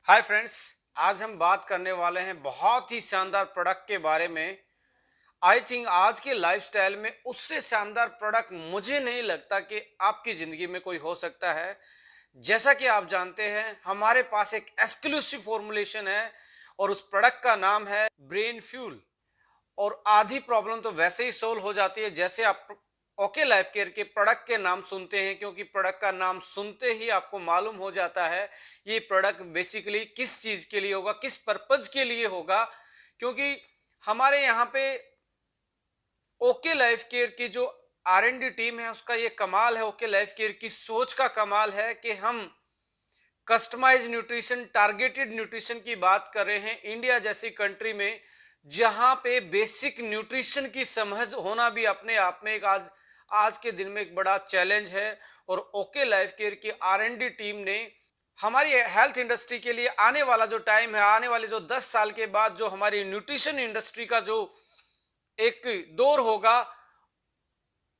Hi friends. आज हम बात करने वाले हैं बहुत ही शानदार प्रोडक्ट के बारे में। आई थिंक आज के लाइफस्टाइल में उससे शानदार प्रोडक्ट मुझे नहीं लगता कि आपकी ज़िंदगी में कोई हो सकता है। जैसा कि आप जानते हैं हमारे पास एक एक्सक्लूसिव फॉर्मुलेशन है और उस प्रोडक्ट का नाम है ब्रेन फ्यूल। और आधी प्रॉब्लम तो वैसे ही सोल्व हो जाती है जैसे आप ओके लाइफ केयर के प्रोडक्ट के नाम सुनते हैं, क्योंकि प्रोडक्ट का नाम सुनते ही आपको मालूम हो जाता है ये प्रोडक्ट बेसिकली किस चीज के लिए होगा, किस पर्पज के लिए होगा। क्योंकि हमारे यहाँ पे ओके लाइफ केयर की जो R&D टीम है उसका ये कमाल है, ओके लाइफ केयर की सोच का कमाल है कि हम कस्टमाइज न्यूट्रिशन, टारगेटेड न्यूट्रिशन की बात कर रहे हैं इंडिया जैसी कंट्री में, जहां पे बेसिक न्यूट्रिशन की समझ होना भी अपने आप में एक आज आज के दिन में एक बड़ा चैलेंज है। और ओके लाइफ केयर की R&D टीम ने हमारी हेल्थ इंडस्ट्री के लिए आने वाला जो टाइम है, आने वाले जो 10 साल के बाद जो हमारी न्यूट्रिशन इंडस्ट्री का जो एक दौर होगा,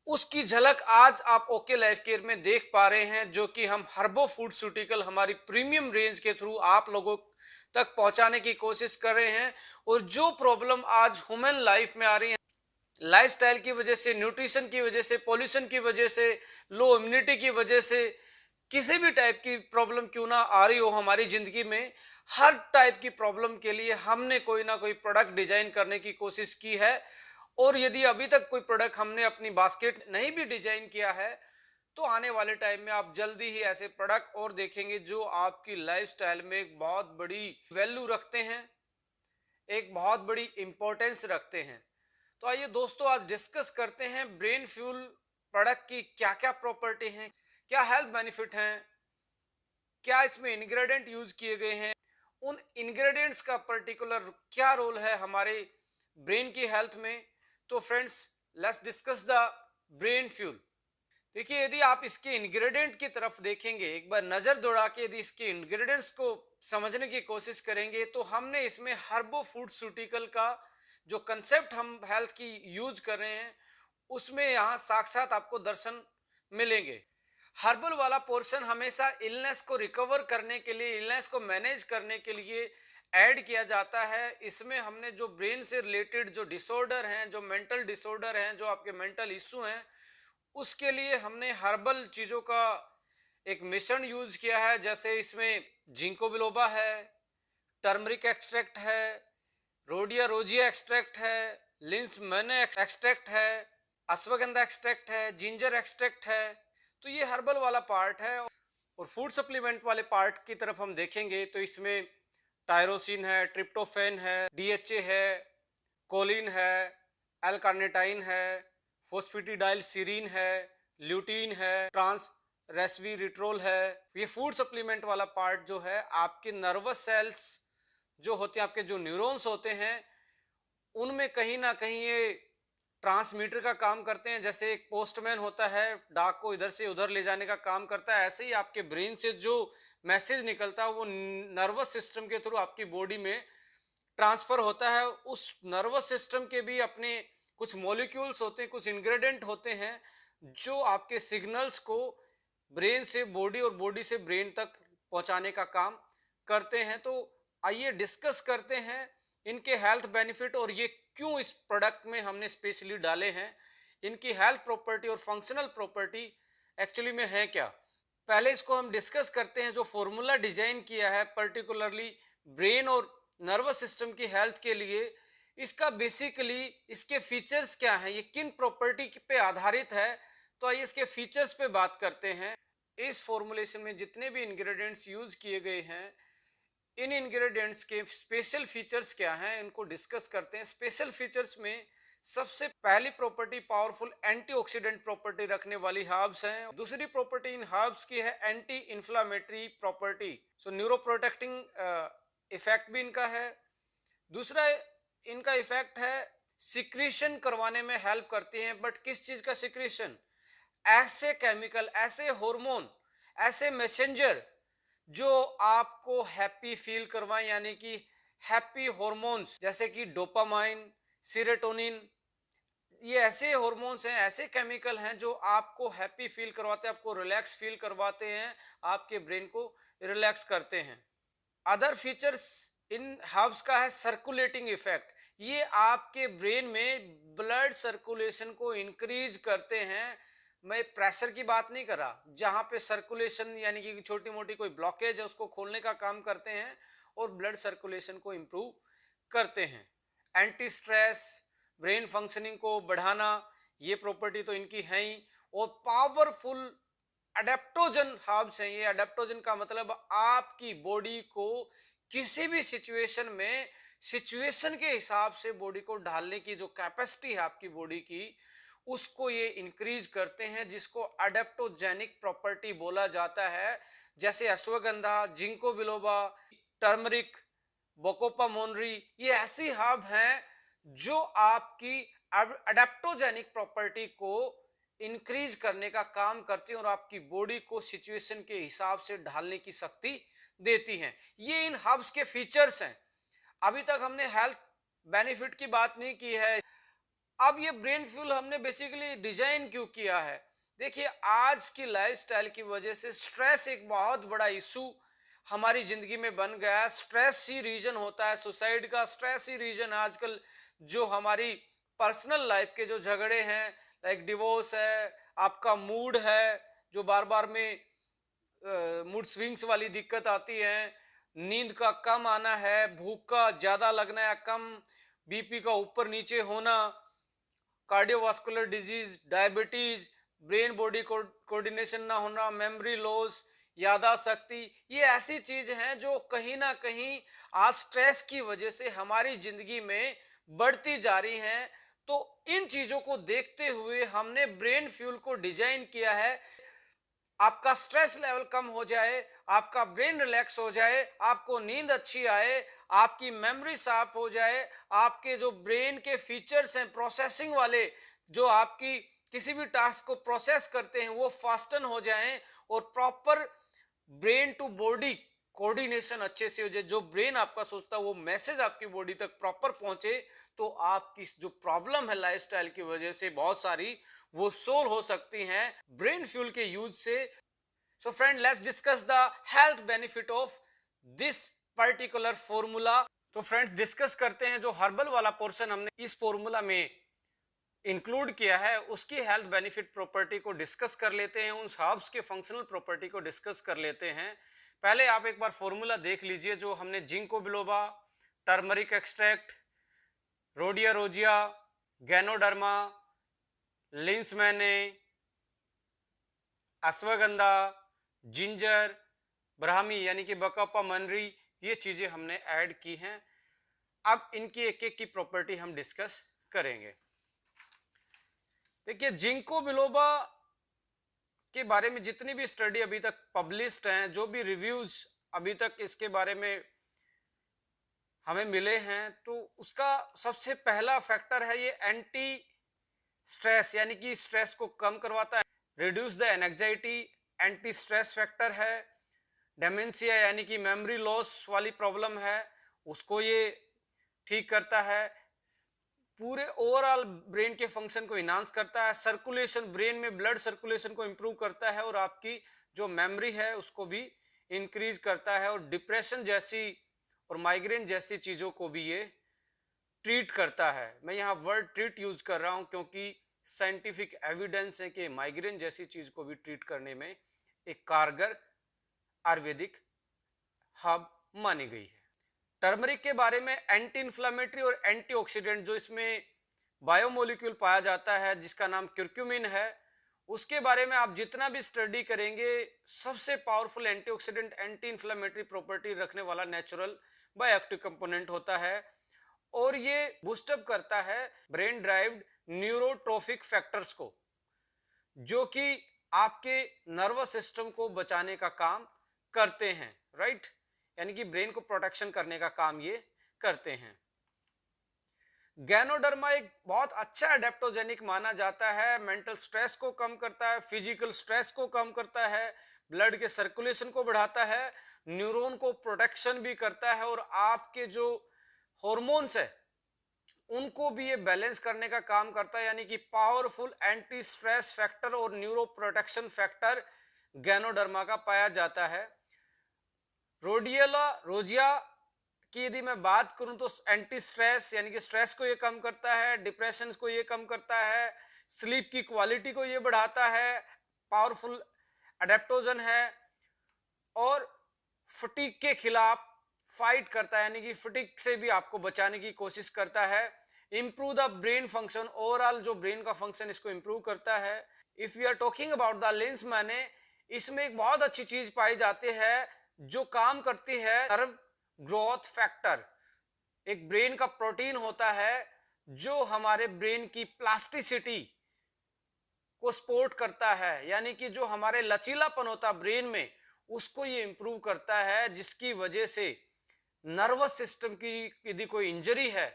उसकी झलक आज आप ओके लाइफ केयर में देख पा रहे हैं, जो कि हम हर्बो फूडस्यूटिकल हमारी प्रीमियम रेंज के थ्रू आप लोगों तक पहुंचाने की कोशिश कर रहे हैं। और जो प्रॉब्लम आज ह्यूमन लाइफ में आ रही है, लाइफस्टाइल की वजह से, न्यूट्रिशन की वजह से, पॉल्यूशन की वजह से, लो इम्यूनिटी की वजह से, किसी भी टाइप की प्रॉब्लम क्यों ना आ रही हो हमारी जिंदगी में, हर टाइप की प्रॉब्लम के लिए हमने कोई ना कोई प्रोडक्ट डिजाइन करने की कोशिश की है। और यदि अभी तक कोई प्रोडक्ट हमने अपनी बास्केट नहीं भी डिजाइन किया है, तो आने वाले टाइम में आप जल्दी ही ऐसे प्रोडक्ट और देखेंगे जो आपकी लाइफस्टाइल में एक बहुत बड़ी वैल्यू रखते हैं, एक बहुत बड़ी इंपॉर्टेंस रखते हैं। तो आइए दोस्तों, आज डिस्कस करते हैं ब्रेन फ्यूल प्रोडक्ट की क्या क्या प्रॉपर्टी हैं, क्या हेल्थ बेनिफिट हैं, क्या इसमें इंग्रेडिएंट यूज किए गए हैं, उन इंग्रेडिएंट्स का पर्टिकुलर क्या रोल है हमारे ब्रेन की हेल्थ में। तो friends, let's discuss the brain fuel. देखिए, यदि आप इसके इंग्रेडिएंट की तरफ देखेंगे, एक बार नजर दौड़ा के यदि इसके इंग्रेडिएंट्स को समझने की कोशिश करेंगे, तो हमने इसमें हर्बो फूडस्यूटिकल का जो कंसेप्ट हम हेल्थ की यूज कर रहे हैं, उसमें यहाँ साक्षात आपको दर्शन मिलेंगे। हर्बल वाला पोर्शन हमेशा इलनेस को रिकवर करने के लिए, इलनेस को मैनेज करने के लिए ऐड किया जाता है। इसमें हमने जो ब्रेन से रिलेटेड जो डिसऑर्डर हैं, जो मेंटल डिसऑर्डर हैं, जो आपके मेंटल इश्यू हैं, उसके लिए हमने हर्बल चीज़ों का एक मिश्रण यूज किया है। जैसे इसमें जिंको बिलोबा है, टर्मरिक एक्सट्रैक्ट है, रोडिया रोजिया एक्सट्रैक्ट है, लिंस मैने एक्सट्रैक्ट है, अश्वगंधा एक्सट्रैक्ट है, जिंजर एक्सट्रैक्ट है। तो ये हर्बल वाला पार्ट है। और फूड सप्लीमेंट वाले पार्ट की तरफ हम देखेंगे तो इसमें टायरोसिन है, ट्रिप्टोफैन है, DHA है, कोलिन है, एल कार्निटाइन है, फोस्फेटिडाइल सीरीन है, ल्यूटीन है, ट्रांस रेस्वीरिट्रोल है। ये फूड सप्लीमेंट वाला पार्ट जो है आपके नर्वस सेल्स जो होते हैं, आपके जो न्यूरॉन्स होते हैं, उनमें कहीं ना कहीं ये ट्रांसमीटर का काम करते हैं। जैसे एक पोस्टमैन होता है, डाक को इधर से उधर ले जाने का काम करता है, ऐसे ही आपके ब्रेन से जो मैसेज निकलता है वो नर्वस सिस्टम के थ्रू आपकी बॉडी में ट्रांसफर होता है। उस नर्वस सिस्टम के भी अपने कुछ मॉलिक्यूल्स होते हैं, कुछ इंग्रेडिएंट होते हैं जो आपके सिग्नल्स को ब्रेन से बॉडी और बॉडी से ब्रेन तक पहुंचाने का काम करते हैं। तो आइए डिस्कस करते हैं इनके हेल्थ बेनिफिट और ये क्यों इस प्रोडक्ट में हमने स्पेशली डाले हैं। इनकी हेल्थ प्रॉपर्टी और फंक्शनल प्रॉपर्टी एक्चुअली में है क्या, पहले इसको हम डिस्कस करते हैं। जो फॉर्मूला डिजाइन किया है पर्टिकुलरली ब्रेन और नर्वस सिस्टम की हेल्थ के लिए, इसका बेसिकली इसके फीचर्स क्या हैं, ये किन प्रॉपर्टी पे आधारित है। तो आइए इसके फीचर्स पे बात करते हैं। इस फॉर्मुलेशन में जितने भी इंग्रेडिएंट्स यूज किए गए हैं, इन इंग्रेडिएंट्स के स्पेशल फीचर्स क्या हैं, इनको डिस्कस करते हैं। स्पेशल फीचर्स में सबसे पहली प्रॉपर्टी पावरफुल एंटीऑक्सीडेंट प्रॉपर्टी रखने वाली हर्ब्स हैं। दूसरी प्रॉपर्टी इन हर्ब्स की है एंटी इंफ्लामेटरी प्रॉपर्टी, सो न्यूरोप्रोटेक्टिंग इफेक्ट भी इनका है। दूसरा इनका इफेक्ट है सिक्रीशन करवाने में हेल्प करती हैं। बट किस चीज का सिक्रीशन? ऐसे केमिकल, ऐसे हार्मोन, ऐसे मैसेंजर जो आपको हैप्पी फील करवाएं, यानी कि हैप्पी हॉर्मोन्स, जैसे कि डोपामाइन, सीरोटोनिन। ये ऐसे हॉर्मोन्स हैं, ऐसे केमिकल हैं जो आपको हैप्पी फील करवाते हैं, आपको रिलैक्स फील करवाते हैं, आपके ब्रेन को रिलैक्स करते हैं। अदर फीचर्स इन हर्ब्स का है सर्कुलेटिंग इफेक्ट। ये आपके ब्रेन में ब्लड सर्कुलेशन को इंक्रीज करते हैं। मैं प्रेशर की बात नहीं कर रहा, जहां पे सर्कुलेशन यानी कि छोटी मोटी कोई ब्लॉकेज है उसको खोलने का काम करते हैं और ब्लड सर्कुलेशन को इंप्रूव करते हैं। एंटी स्ट्रेस, ब्रेन फंक्शनिंग को बढ़ाना, ये प्रॉपर्टी तो इनकी है ही। और पावरफुल अडेप्टोजन हर्ब्स हैं ये। अडेप्टोजन का मतलब आपकी बॉडी को किसी भी सिचुएशन में सिचुएशन के हिसाब से बॉडी को ढालने की जो कैपेसिटी है आपकी बॉडी की, उसको ये इंक्रीज करते हैं, जिसको अडेप्टोजेनिक प्रॉपर्टी बोला जाता है। जैसे अश्वगंधा, जिंको बिलोबा, टर्मरिक, बोकोपा मोनरी, ये ऐसी हर्ब हैं जो आपकी अडेप्टोजेनिक प्रॉपर्टी को इंक्रीज करने का काम करती हैं और आपकी बॉडी को सिचुएशन के हिसाब से ढालने की शक्ति देती हैं। ये इन हर्ब्स के फीचर्स हैं। अभी तक हमने हेल्थ बेनिफिट की बात नहीं की है। अब ये ब्रेन फ्यूल हमने बेसिकली डिजाइन क्यों किया है? देखिए, आज की लाइफस्टाइल की वजह से स्ट्रेस एक बहुत बड़ा इशू हमारी जिंदगी में बन गया है। स्ट्रेस ही रीजन होता है सुसाइड का, स्ट्रेस ही रीजन आजकल जो हमारी पर्सनल लाइफ के जो झगड़े हैं, लाइक डिवोर्स है, आपका मूड है जो बार बार में मूड स्विंग्स वाली दिक्कत आती है, नींद का कम आना है, भूख का ज्यादा लगना या कम, बीपी का ऊपर नीचे होना, cardiovascular disease, diabetes, brain body coordination ना होना, मेमोरी लॉस, याददाश्त शक्ति, ये ऐसी चीज हैं जो कहीं ना कहीं आज स्ट्रेस की वजह से हमारी जिंदगी में बढ़ती जा रही हैं। तो इन चीजों को देखते हुए हमने ब्रेन फ्यूल को डिजाइन किया है। आपका स्ट्रेस लेवल कम हो जाए, आपका ब्रेन रिलैक्स हो जाए, आपको नींद अच्छी आए, आपकी मेमोरी साफ हो जाए, आपके जो ब्रेन के फीचर्स हैं प्रोसेसिंग वाले, जो आपकी किसी भी टास्क को प्रोसेस करते हैं वो फास्टन हो जाएं और proper brain to body coordination अच्छे से हो जाए। जो ब्रेन आपका सोचता है वो मैसेज आपकी बॉडी तक प्रॉपर पहुंचे, तो आपकी जो प्रॉब्लम है लाइफस्टाइल की वजह से बहुत सारी, वो सोल्व हो सकती हैं ब्रेन फ्यूल के यूज से। So friend, let's discuss the health benefit of this particular formula. तो फ्रेंड्स, डिस्कस करते हैं जो हर्बल वाला पोर्शन हमने इस फॉर्मूला में इंक्लूड किया है, उसकी हेल्थ बेनिफिट प्रॉपर्टी को डिस्कस कर लेते हैं, उन हर्ब्स के फंक्शनल प्रॉपर्टी को डिस्कस कर लेते हैं। पहले आप एक बार फॉर्मूला देख लीजिए जो हमने ginkgo biloba, turmeric extract, rhodiola rosea, ganoderma, लिंसमैने, अश्वगंधा, जिंजर, ब्राह्मी यानी कि बकपा मनरी, ये चीजें हमने ऐड की हैं। अब इनकी एक एक की प्रॉपर्टी हम डिस्कस करेंगे। देखिए, जिंको बिलोबा के बारे में जितनी भी स्टडी अभी तक पब्लिश्ड हैं, जो भी रिव्यूज अभी तक इसके बारे में हमें मिले हैं, तो उसका सबसे पहला फैक्टर है ये एंटी स्ट्रेस, यानी कि स्ट्रेस को कम करवाता है, reduce the anxiety, anti stress factor है। डेमेंशिया यानी कि मेमोरी लॉस वाली प्रॉब्लम है, उसको ये ठीक करता है। पूरे ओवरऑल ब्रेन के फंक्शन को इनहांस करता है। सर्कुलेशन, ब्रेन में ब्लड सर्कुलेशन को इंप्रूव करता है और आपकी जो मेमोरी है उसको भी इंक्रीज करता है। और डिप्रेशन जैसी और माइग्रेन जैसी चीज़ों को भी ये ट्रीट करता है। मैं यहाँ वर्ड ट्रीट यूज कर रहा हूँ क्योंकि साइंटिफिक एविडेंस है कि माइग्रेन जैसी चीज को भी ट्रीट करने में एक कारगर आयुर्वेदिक हर्ब मानी गई है। टर्मरिक के बारे में एंटी इन्फ्लामेटरी और एंटीऑक्सीडेंट जो इसमें बायोमोलिक्यूल पाया जाता है जिसका नाम क्यूरक्यूमिन है, उसके बारे में आप जितना भी स्टडी करेंगे, सबसे powerful antioxidant, anti inflammatory property रखने वाला नेचुरल बायोएक्टिव कंपोनेंट होता है। और ये बूस्टअप करता है ब्रेन ड्राइव्ड न्यूरोट्रोफिक फैक्टर्स को, जो कि आपके नर्वस सिस्टम को बचाने का काम करते हैं, राइट, यानी कि ब्रेन को प्रोटेक्शन करने का काम ये करते हैं। गैनोडर्मा एक बहुत अच्छा एडेप्टोजेनिक माना जाता है, मेंटल स्ट्रेस को कम करता है, फिजिकल स्ट्रेस को कम करता है, ब्लड के सर्कुलेशन को बढ़ाता है, न्यूरॉन को प्रोटेक्शन भी करता है और आपके जो हॉर्मोन्स है उनको भी ये बैलेंस करने का काम करता है। यानी कि पावरफुल एंटी स्ट्रेस फैक्टर और न्यूरो प्रोटेक्शन फैक्टर गैनोडर्मा का पाया जाता है। रोजिया की यदि मैं बात करूं तो एंटी स्ट्रेस यानी कि स्ट्रेस को ये कम करता है, डिप्रेशन को ये कम करता है, स्लीप की क्वालिटी को ये बढ़ाता है, पावरफुल अडेप्टोजन है और फटीग के खिलाफ फाइट करता है, यानी कि फटीग से भी आपको बचाने की कोशिश करता है। Improve the brain function, overall जो ब्रेन का फंक्शन इसको इंप्रूव करता है। If you are talking about the lens, मैंने इसमें एक बहुत अच्छी चीज पाई जाती है जो काम करती है, नर्व ग्रोथ फैक्टर। एक ब्रेन का प्रोटीन होता है जो हमारे ब्रेन की प्लास्टिसिटी को सपोर्ट करता है, यानी कि जो हमारे लचीलापन होता है ब्रेन में, उसको ये इंप्रूव करता है, जिसकी वजह से नर्वस सिस्टम की यदि कोई इंजरी है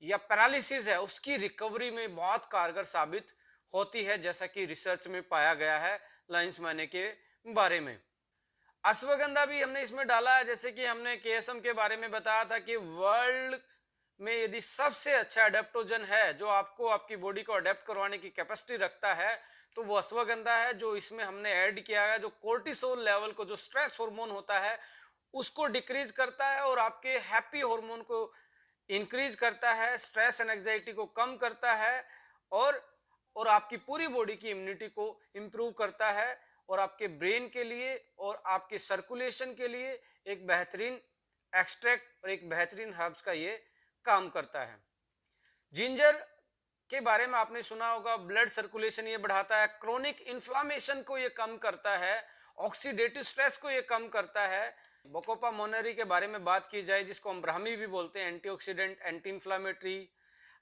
या पैरालिसिस है, उसकी रिकवरी में बहुत कारगर साबित होती है, जैसा कि रिसर्च में पाया गया है लाइंस मैने के बारे में। अश्वगंधा भी हमने इसमें डाला है, जैसे कि हमने केएसएम के बारे में बताया था कि वर्ल्ड में यदि सबसे अच्छा अडेप्टोजन है जो आपको आपकी बॉडी को अडेप्ट करवाने की कैपेसिटी रखता है, तो वो अश्वगंधा है। जो इसमें हमने ऐड किया है, जो कोर्टिसोल लेवल को, जो स्ट्रेस हार्मोन होता है, उसको डिक्रीज करता है और आपके हैप्पी हार्मोन को इंक्रीज करता है, स्ट्रेस एंड एंजाइटी को कम करता है और आपकी पूरी बॉडी की इम्यूनिटी को इंप्रूव करता है और आपके ब्रेन के लिए और आपके सर्कुलेशन के लिए एक बेहतरीन एक्सट्रैक्ट और एक बेहतरीन हर्ब्स का ये काम करता है। जिंजर के बारे में आपने सुना होगा, ब्लड सर्कुलेशन ये बढ़ाता है, क्रोनिक इन्फ्लामेशन को ये कम करता है, ऑक्सीडेटिव स्ट्रेस को ये कम करता है। बकोपा मोनेरी के बारे में बात की जाए, जिसको हम ब्राह्मी भी बोलते हैं, एंटीऑक्सीडेंट, एंटी इन्फ्लामेटरी,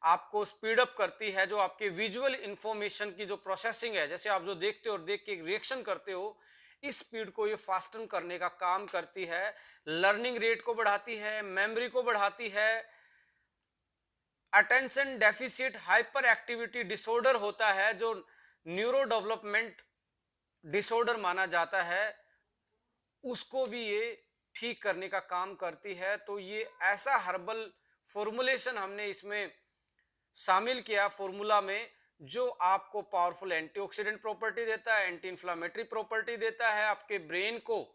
आपको स्पीड अप करती है। जो आपके विजुअल इंफॉर्मेशन की जो प्रोसेसिंग है, जैसे आप जो देखते हो और देख के रिएक्शन करते हो, इस स्पीड को ये फास्टन करने का काम करती है। लर्निंग रेट को बढ़ाती है, मेमोरी को बढ़ाती है। Attention deficit hyper activity disorder होता है, जो न्यूरो डेवलपमेंट डिसऑर्डर माना जाता है, उसको भी ये ठीक करने का काम करती है। तो ये ऐसा हर्बल फॉर्मुलेशन हमने इसमें शामिल किया फॉर्मूला में, जो आपको पावरफुल एंटीऑक्सीडेंट प्रॉपर्टी देता है, एंटी इंफ्लेमेटरी प्रॉपर्टी देता है, आपके ब्रेन को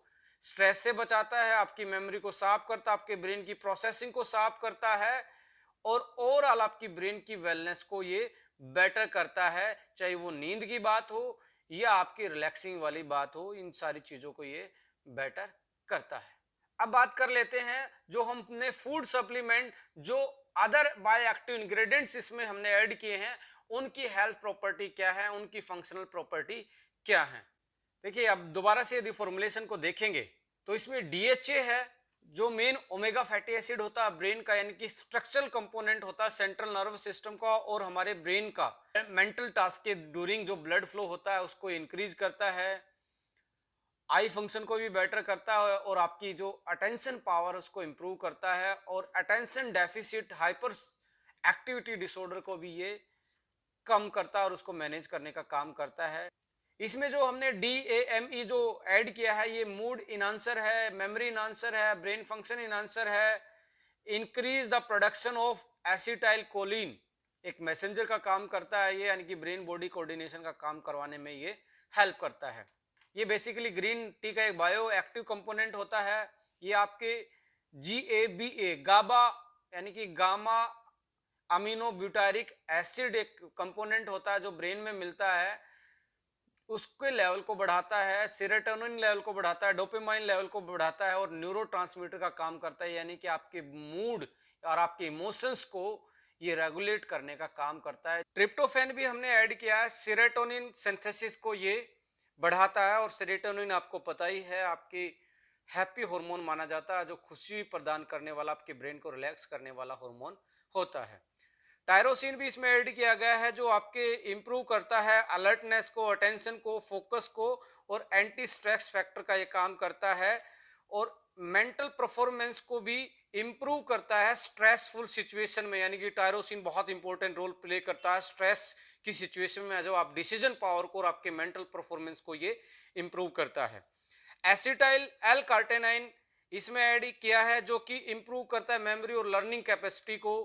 स्ट्रेस से बचाता है, आपकी मेमोरी को साफ करता है, आपके ब्रेन की प्रोसेसिंग को साफ करता है और ओवरऑल आपकी ब्रेन की वेलनेस को ये बेटर करता है। चाहे वो नींद की बात हो या आपकी रिलैक्सिंग वाली बात हो, इन सारी चीजों को ये बेटर करता है। अब बात कर लेते हैं जो हमने फूड सप्लीमेंट, जो अदर बायोएक्टिव इंग्रेडिएंट्स इसमें हमने ऐड किए हैं, उनकी हेल्थ प्रॉपर्टी क्या है, उनकी फंक्शनल प्रॉपर्टी क्या है। देखिए, अब दोबारा से यदि फॉर्मुलेशन को देखेंगे तो इसमें डीएचए है, जो मेन ओमेगा फैटी एसिड होता है ब्रेन का, यानी कि स्ट्रक्चरल कंपोनेंट होता है सेंट्रल नर्वस सिस्टम का और हमारे ब्रेन का। मेंटल टास्क के ड्यूरिंग जो ब्लड फ्लो होता है उसको इंक्रीज करता है, आई फंक्शन को भी बेटर करता है और आपकी जो अटेंशन पावर उसको इंप्रूव करता है और attention deficit hyper activity disorder को भी ये कम करता है और उसको मैनेज करने का काम करता है। इसमें जो हमने DAME जो ऐड किया है, ये मूड इनहांसर है, मेमोरी इनहांसर है, ब्रेन फंक्शन इनहांसर है, increase the production of acetyl choline, एक मैसेंजर का काम करता है ये, यानी कि ब्रेन बॉडी कोऑर्डिनेशन का काम करवाने में ये हेल्प करता है। ये बेसिकली ग्रीन टी का एक बायो एक्टिव कंपोनेंट होता है। ये आपके GABA गाबा यानी कि गामा अमीनो ब्यूटारिक एसिड एक कंपोनेंट होता है जो ब्रेन में मिलता है, उसके लेवल को बढ़ाता है, सेरोटोनिन लेवल को बढ़ाता है, डोपामाइन लेवल को बढ़ाता है और न्यूरोट्रांसमीटर का काम करता है, यानी कि आपके मूड और आपके इमोशंस को ये रेगुलेट करने का काम करता है। ट्रिप्टोफैन भी हमने ऐड किया है, सेरोटोनिन सिंथेसिस को ये बढ़ाता है और सेरोटोनिन आपको पता ही है आपकी हैप्पी हार्मोन माना जाता है, जो खुशी प्रदान करने वाला, आपके ब्रेन को रिलैक्स करने वाला हार्मोन होता है। टायरोसिन भी इसमें ऐड किया गया है, जो आपके इंप्रूव करता है अलर्टनेस को, अटेंशन को, फोकस को और एंटी स्ट्रेस फैक्टर का ये काम करता है और मेंटल परफॉर्मेंस को भी इंप्रूव करता है स्ट्रेसफुल सिचुएशन में, यानी कि टायरोसिन बहुत इंपॉर्टेंट रोल प्ले करता है स्ट्रेस की सिचुएशन में, जो आप डिसीजन पावर को और आपके मेंटल परफॉर्मेंस को ये इंप्रूव करता है। एसिटाइल एल कार्टेनाइन इसमें ऐड किया है, जो कि इंप्रूव करता है मेमोरी और लर्निंग कैपेसिटी को।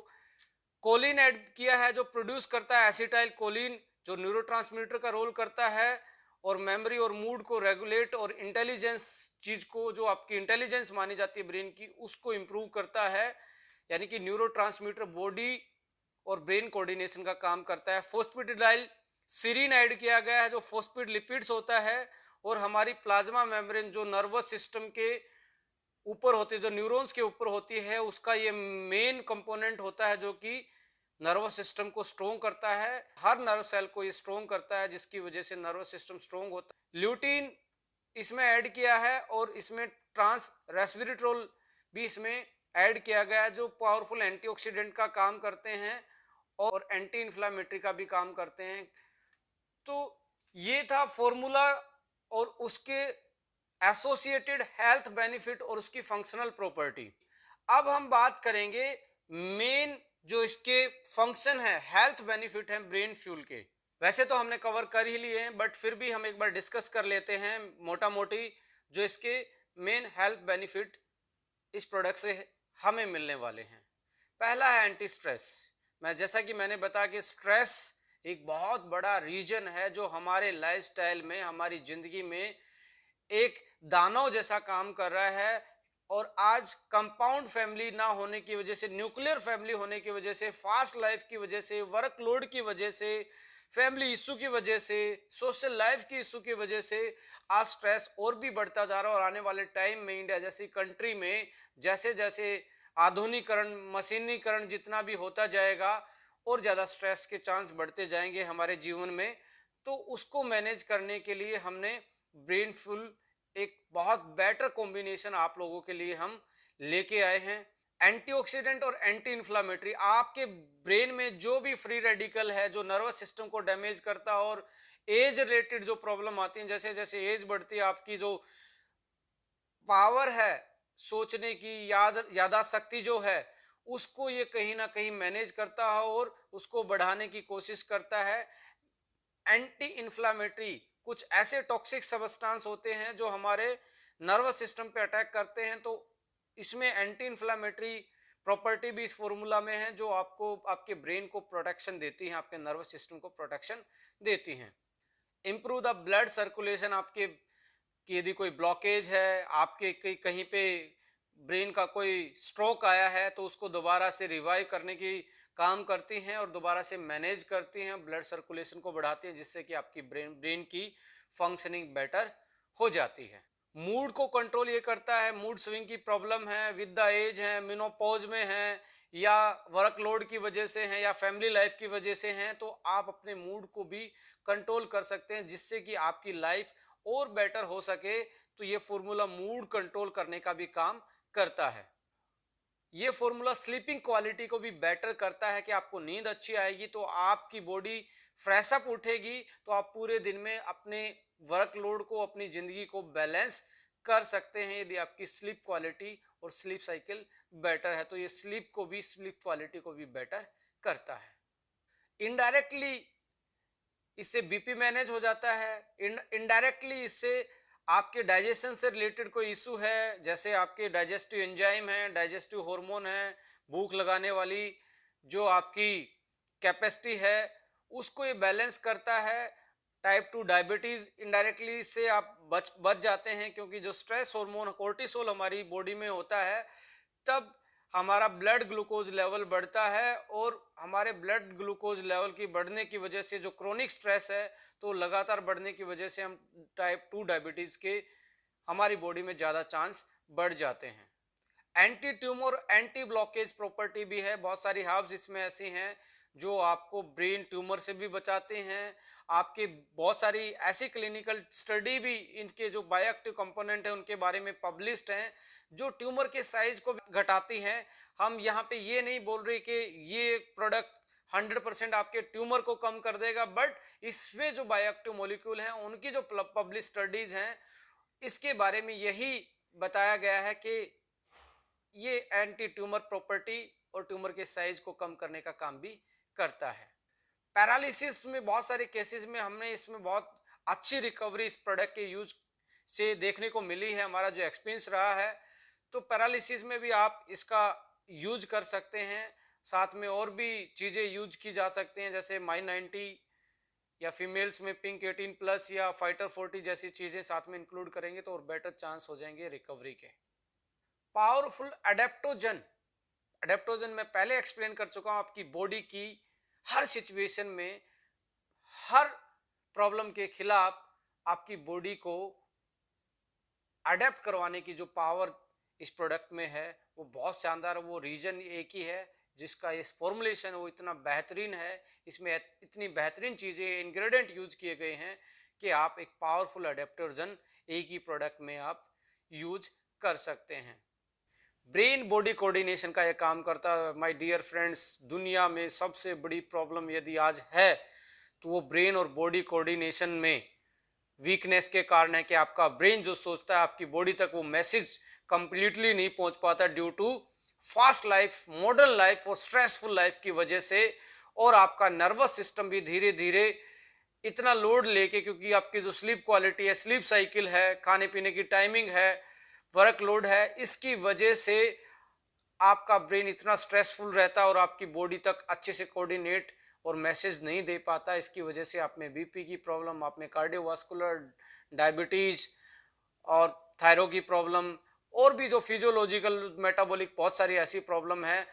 कोलिन ऐड किया है, जो प्रोड्यूस करता है एसिटाइल कोलिन, जो न्यूरोट्रांसमीटर का रोल करता है और मेमोरी और मूड को रेगुलेट और इंटेलिजेंस चीज को, जो आपकी इंटेलिजेंस मानी जाती है ब्रेन की, उसको इम्प्रूव करता है। यानी कि न्यूरोट्रांसमीटर बॉडी और ब्रेन कोऑर्डिनेशन का काम करता है। फोस्फेटिडाइल सीरीन ऐड किया गया है जो फोस्फेटिलिपिड्स होता है, और हमारी प्लाज्मा मेम्ब्रेन जो नर्वस सिस्टम के ऊपर होती है, जो न्यूरॉन्स के ऊपर होती है, उसका ये मेन कंपोनेंट होता है जो कि नर्वस सिस्टम को स्ट्रोंग करता है। हर नर्व सेल को ये स्ट्रोंग करता है, जिसकी वजह से नर्वस सिस्टम स्ट्रोंग होता है। ल्यूटीन इसमें ऐड किया है, और इसमें ट्रांस रेस्वेरेट्रोल भी इसमें ऐड किया गया है, जो पावरफुल एंटीऑक्सीडेंट का काम करते हैं और एंटी इन्फ्लामेटरी का भी काम करते हैं। तो ये था फॉर्मूला और उसके एसोसिएटेड हेल्थ बेनिफिट और उसकी फंक्शनल प्रॉपर्टी। अब हम बात करेंगे मेन जो इसके फंक्शन है, हेल्थ बेनिफिट है ब्रेन फ्यूल के। वैसे तो हमने कवर कर ही लिए हैं, बट फिर भी हम एक बार डिस्कस कर लेते हैं मोटा मोटी जो इसके मेन हेल्थ बेनिफिट इस प्रोडक्ट से हमें मिलने वाले हैं। पहला है एंटी स्ट्रेस। जैसा कि मैंने बताया कि स्ट्रेस एक बहुत बड़ा रीजन है जो हमारे लाइफस्टाइल में, हमारी जिंदगी में एक दानव जैसा काम कर रहा है। और आज कंपाउंड फैमिली ना होने की वजह से, न्यूक्लियर फैमिली होने की वजह से, फास्ट लाइफ की वजह से, वर्कलोड की वजह से, फैमिली इशू की वजह से, सोशल लाइफ की इशू की वजह से आज स्ट्रेस और भी बढ़ता जा रहा है। और आने वाले टाइम में इंडिया जैसी कंट्री में जैसे जैसे आधुनिकरण, मशीनीकरण जितना भी होता जाएगा, और ज़्यादा स्ट्रेस के चांस बढ़ते जाएंगे हमारे जीवन में। तो उसको मैनेज करने के लिए हमने ब्रेन फुल एक बहुत बेटर कॉम्बिनेशन आप लोगों के लिए हम लेके आए हैं। एंटीऑक्सीडेंट और एंटी इन्फ्लामेटरी, आपके ब्रेन में जो भी फ्री रेडिकल है जो नर्वस सिस्टम को डैमेज करता है, और एज रिलेटेड जो प्रॉब्लम आती है, जैसे जैसे एज बढ़ती है, आपकी जो पावर है सोचने की, यादाश्त शक्ति जो है, उसको ये कहीं ना कहीं मैनेज करता है और उसको बढ़ाने की कोशिश करता है। एंटी इन्फ्लामेटरी, कुछ ऐसे टॉक्सिक सबस्टांस होते हैं जो हमारे नर्वस सिस्टम पे अटैक करते हैं, तो इसमें एंटी इन्फ्लामेटरी प्रॉपर्टी भी इस फॉर्मूला में है, जो आपको आपके ब्रेन को प्रोटेक्शन देती है, आपके नर्वस सिस्टम को प्रोटेक्शन देती हैं। इम्प्रूव द ब्लड सर्कुलेशन, आपके कि यदि कोई ब्लॉकेज है, आपके कहीं पे ब्रेन का कोई स्ट्रोक आया है, तो उसको दोबारा से रिवाइव करने की काम करती हैं और दोबारा से मैनेज करती हैं, ब्लड सर्कुलेशन को बढ़ाती हैं, जिससे कि आपकी ब्रेन की फंक्शनिंग बेटर हो जाती है। मूड को कंट्रोल ये करता है। मूड स्विंग की प्रॉब्लम है, विद द एज है, मिनोपॉज में है, या वर्कलोड की वजह से हैं, या फैमिली लाइफ की वजह से हैं, तो आप अपने मूड को भी कंट्रोल कर सकते हैं, जिससे कि आपकी लाइफ और बेटर हो सके। तो ये फॉर्मूला मूड कंट्रोल करने का भी काम करता है। ये फॉर्मूला स्लीपिंग क्वालिटी को भी बेटर करता है कि आपको नींद अच्छी आएगी तो आपकी बॉडी फ्रेश अप उठेगी, तो आप पूरे दिन में अपने वर्कलोड को, अपनी जिंदगी को बैलेंस कर सकते हैं, यदि आपकी स्लीप क्वालिटी और स्लीप साइकिल बेटर है। तो ये स्लीप को भी, स्लीप क्वालिटी को भी बेटर करता है। इनडायरेक्टली इससे बीपी मैनेज हो जाता है। इनडायरेक्टली इससे आपके डाइजेशन से रिलेटेड कोई इशू है, जैसे आपके डाइजेस्टिव एंजाइम है, डाइजेस्टिव हार्मोन है, भूख लगाने वाली जो आपकी कैपेसिटी है, उसको ये बैलेंस करता है। टाइप 2 डायबिटीज इनडायरेक्टली इससे आप बच जाते हैं, क्योंकि जो स्ट्रेस हार्मोन कोर्टिसोल हमारी बॉडी में होता है, तब हमारा ब्लड ग्लूकोज लेवल बढ़ता है, और हमारे ब्लड ग्लूकोज लेवल की बढ़ने की वजह से जो क्रोनिक स्ट्रेस है, तो लगातार बढ़ने की वजह से हम टाइप 2 डायबिटीज के हमारी बॉडी में ज़्यादा चांस बढ़ जाते हैं। Anti tumour, anti blockage property भी है। बहुत सारी हर्ब्स इसमें ऐसी हैं जो आपको ब्रेन ट्यूमर से भी बचाते हैं। आपके बहुत सारी ऐसी क्लिनिकल स्टडी भी इनके जो बायोएक्टिव कंपोनेंट है उनके बारे में पब्लिश्ड हैं, जो ट्यूमर के साइज को घटाती हैं। हम यहाँ पे ये नहीं बोल रहे कि ये प्रोडक्ट 100% आपके ट्यूमर को कम कर देगा, बट इसमें जो बायोएक्टिव मॉलिक्यूल हैं, उनकी जो पब्लिश स्टडीज हैं, इसके बारे में यही बताया गया है कि ये एंटी ट्यूमर प्रॉपर्टी और ट्यूमर के साइज को कम करने का काम भी करता है। पैरालिसिस में बहुत सारे केसेस में हमने इसमें बहुत अच्छी रिकवरी इस प्रोडक्ट के यूज से देखने को मिली है, हमारा जो एक्सपीरियंस रहा है। तो पैरालिसिस में भी आप इसका यूज कर सकते हैं। साथ में और भी चीज़ें यूज की जा सकती हैं, जैसे माई 90 या फीमेल्स में पिंक 18 प्लस या फाइटर 40 जैसी चीजें साथ में इंक्लूड करेंगे तो और बेटर चांस हो जाएंगे रिकवरी के। पावरफुल एडेप्टोजन, एडेप्टोजन मैं पहले एक्सप्लेन कर चुका हूं, आपकी बॉडी की हर सिचुएशन में, हर प्रॉब्लम के खिलाफ आपकी बॉडी को अडेप्ट करवाने की जो पावर इस प्रोडक्ट में है वो बहुत शानदार है। वो रीजन एक ही है जिसका इस फॉर्मुलेशन वो इतना बेहतरीन है, इसमें इतनी बेहतरीन चीजें इंग्रेडिएंट यूज किए गए हैं कि आप एक पावरफुल अडेप्टोजन एक ही प्रोडक्ट में आप यूज कर सकते हैं। ब्रेन बॉडी कोऑर्डिनेशन का यह काम करता है माय डियर फ्रेंड्स। दुनिया में सबसे बड़ी प्रॉब्लम यदि आज है तो वो ब्रेन और बॉडी कोऑर्डिनेशन में वीकनेस के कारण है कि आपका ब्रेन जो सोचता है आपकी बॉडी तक वो मैसेज कंप्लीटली नहीं पहुंच पाता due to fast life, modern life और स्ट्रेसफुल लाइफ की वजह से। और आपका नर्वस सिस्टम भी धीरे धीरे इतना लोड लेके, क्योंकि आपकी जो स्लीप क्वालिटी है, स्लीप साइकिल है, खाने पीने की टाइमिंग है, वर्कलोड है, इसकी वजह से आपका ब्रेन इतना स्ट्रेसफुल रहता है और आपकी बॉडी तक अच्छे से कोऑर्डिनेट और मैसेज नहीं दे पाता। इसकी वजह से आप में बीपी की प्रॉब्लम, आप में कार्डियोवास्कुलर, डायबिटीज और थायराइड की प्रॉब्लम और भी जो फिजियोलॉजिकल मेटाबॉलिक बहुत सारी ऐसी प्रॉब्लम है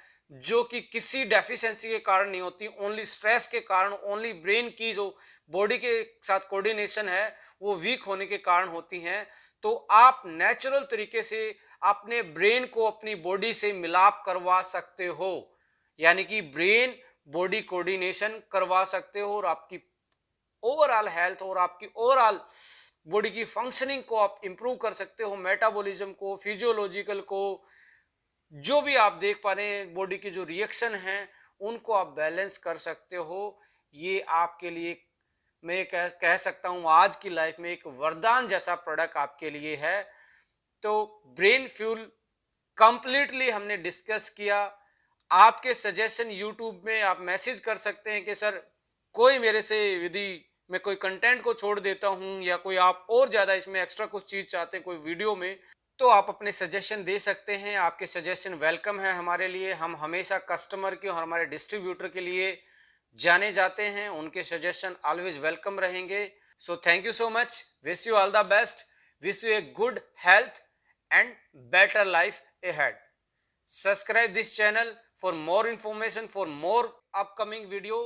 जो कि किसी डेफिशिएंसी के कारण नहीं होती, ओनली स्ट्रेस के कारण, ओनली ब्रेन की जो बॉडी के साथ कोऑर्डिनेशन है वो वीक होने के कारण होती हैं। तो आप नेचुरल तरीके से अपने ब्रेन को अपनी बॉडी से मिलाप करवा सकते हो, यानी कि ब्रेन बॉडी कोऑर्डिनेशन करवा सकते हो और आपकी ओवरऑल हेल्थ और आपकी ओवरऑल बॉडी की फंक्शनिंग को आप इंप्रूव कर सकते हो, मेटाबॉलिज्म को, फिजियोलॉजिकल को, जो भी आप देख पा रहे हैं बॉडी की जो रिएक्शन है उनको आप बैलेंस कर सकते हो। ये आपके लिए मैं कह सकता हूँ आज की लाइफ में एक वरदान जैसा प्रोडक्ट आपके लिए है। तो ब्रेन फ्यूल कंप्लीटली हमने डिस्कस किया। आपके सजेशन यूट्यूब में आप मैसेज कर सकते हैं कि सर कोई मेरे से यदि मैं कोई कंटेंट को छोड़ देता हूं या कोई आप और ज्यादा इसमें एक्स्ट्रा कुछ चीज चाहते हैं कोई वीडियो में, तो आप अपने सजेशन दे सकते हैं। आपके सजेशन वेलकम है हमारे लिए। हम हमेशा कस्टमर के और हमारे डिस्ट्रीब्यूटर के लिए जाने जाते हैं, उनके सजेशन ऑलवेज वेलकम रहेंगे। So thank you so much, wish you all the best, wish U a good health and better life ahead. Subscribe this channel for more information, for more upcoming video.